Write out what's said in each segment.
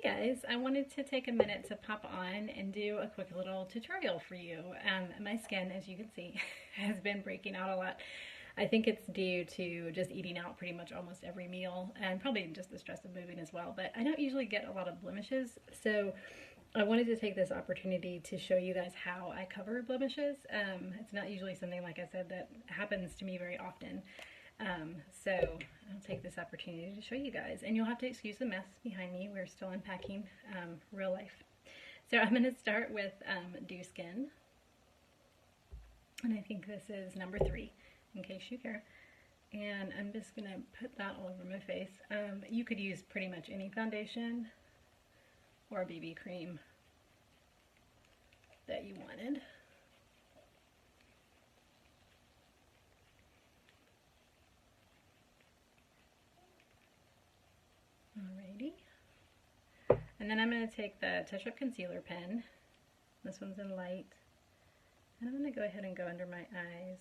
Hey guys, I wanted to take a minute to pop on and do a quick little tutorial for you. My skin, as you can see, has been breaking out a lot. I think it's due to just eating out pretty much almost every meal and probably just the stress of moving as well, but I don't usually get a lot of blemishes, so I wanted to take this opportunity to show you guys how I cover blemishes. It's not usually something, like I said, that happens to me very often. So I'll take this opportunity to show you guys, and you'll have to excuse the mess behind me. We're still unpacking real life. So I'm going to start with Dew Skin, and I think this is number 3 in case you care. And I'm just going to put that all over my face. You could use pretty much any foundation or BB cream that you wanted. Alrighty. And then I'm going to take the Touchup concealer pen. This one's in light. And I'm going to go ahead and go under my eyes.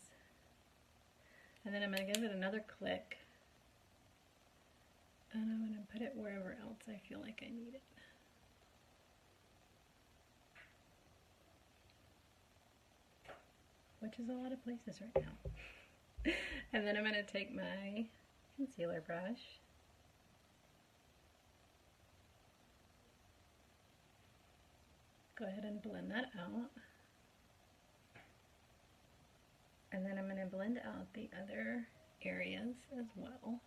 And then I'm going to give it another click. And I'm going to put it wherever else I feel like I need it. Which is a lot of places right now. And then I'm going to take my concealer brush. Go ahead and blend that out. And then I'm going to blend out the other areas as well.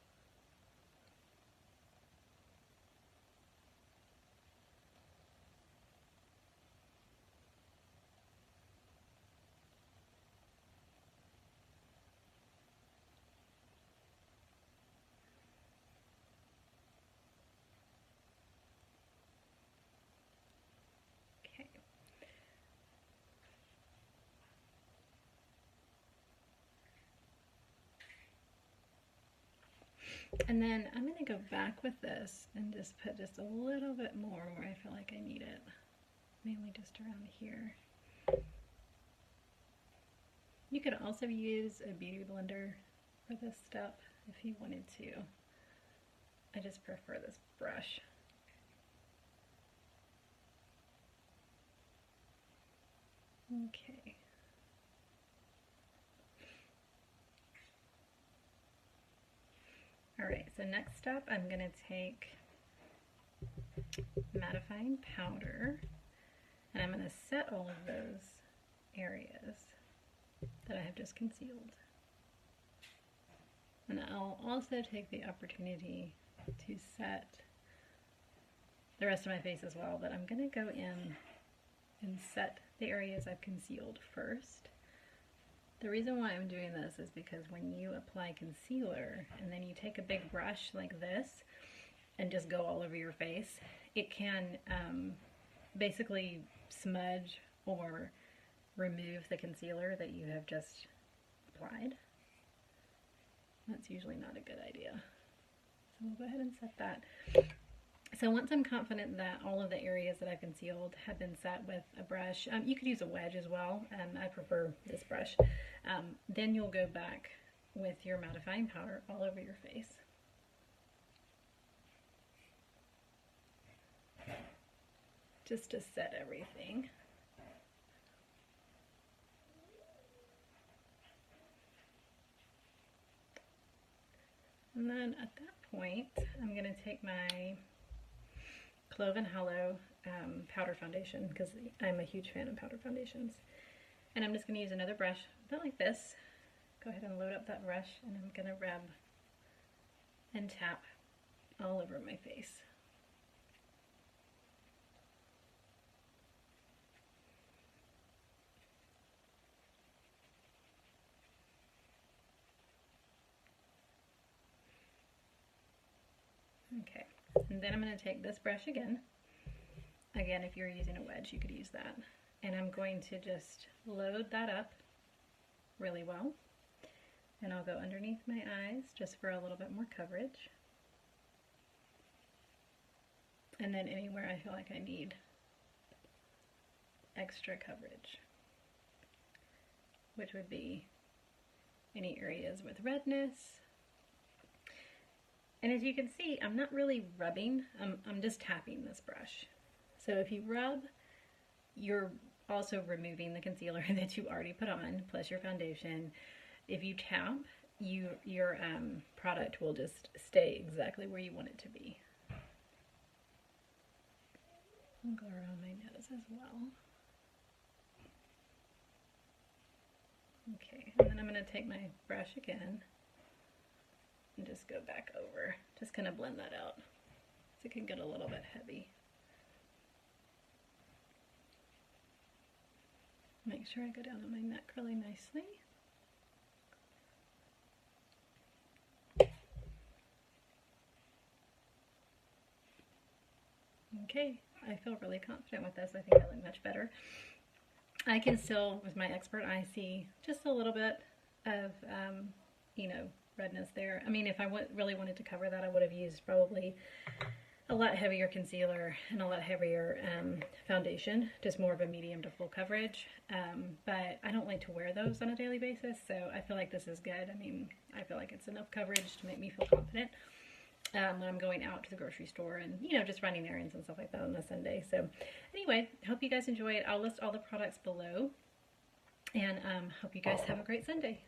And then I'm going to go back with this and just put just a little bit more where I feel like I need it. Mainly just around here. You could also use a beauty blender for this step if you wanted to. I just prefer this brush. Okay. Alright, so next step I'm going to take mattifying powder, and I'm going to set all of those areas that I have just concealed. And I'll also take the opportunity to set the rest of my face as well, but I'm going to go in and set the areas I've concealed first. The reason why I'm doing this is because when you apply concealer and then you take a big brush like this and just go all over your face, it can basically smudge or remove the concealer that you have just applied. That's usually not a good idea. So we'll go ahead and set that. So once I'm confident that all of the areas that I've concealed have been set with a brush, you could use a wedge as well, I prefer this brush, then you'll go back with your mattifying powder all over your face. Just to set everything. And then at that point, I'm going to take my Clove and Hallow powder foundation, because I'm a huge fan of powder foundations. And I'm just going to use another brush, about like this. Go ahead and load up that brush, and I'm going to rub and tap all over my face. Okay, and then I'm going to take this brush again. Again, if you're using a wedge, you could use that. And I'm going to just load that up really well. And I'll go underneath my eyes just for a little bit more coverage. And then anywhere I feel like I need extra coverage, which would be any areas with redness, And as you can see, I'm not really rubbing, I'm just tapping this brush. So if you rub, you're also removing the concealer that you already put on, plus your foundation. If you tap, your product will just stay exactly where you want it to be. I'll go around my nose as well. Okay, and then I'm going to take my brush again and just go back over. Just kind of blend that out. So it can get a little bit heavy. Make sure I go down on my neck really nicely. Okay, I feel really confident with this. I think I look much better. I can still, with my expert eye, see just a little bit of, you know, redness there. I mean, if I really wanted to cover that, I would have used probably a lot heavier concealer and a lot heavier foundation, just more of a medium to full coverage. But I don't like to wear those on a daily basis, so I feel like this is good. I mean, I feel like it's enough coverage to make me feel confident when I'm going out to the grocery store and, you know, just running errands and stuff like that on a Sunday. So anyway, hope you guys enjoy it. I'll list all the products below, and hope you guys have a great Sunday.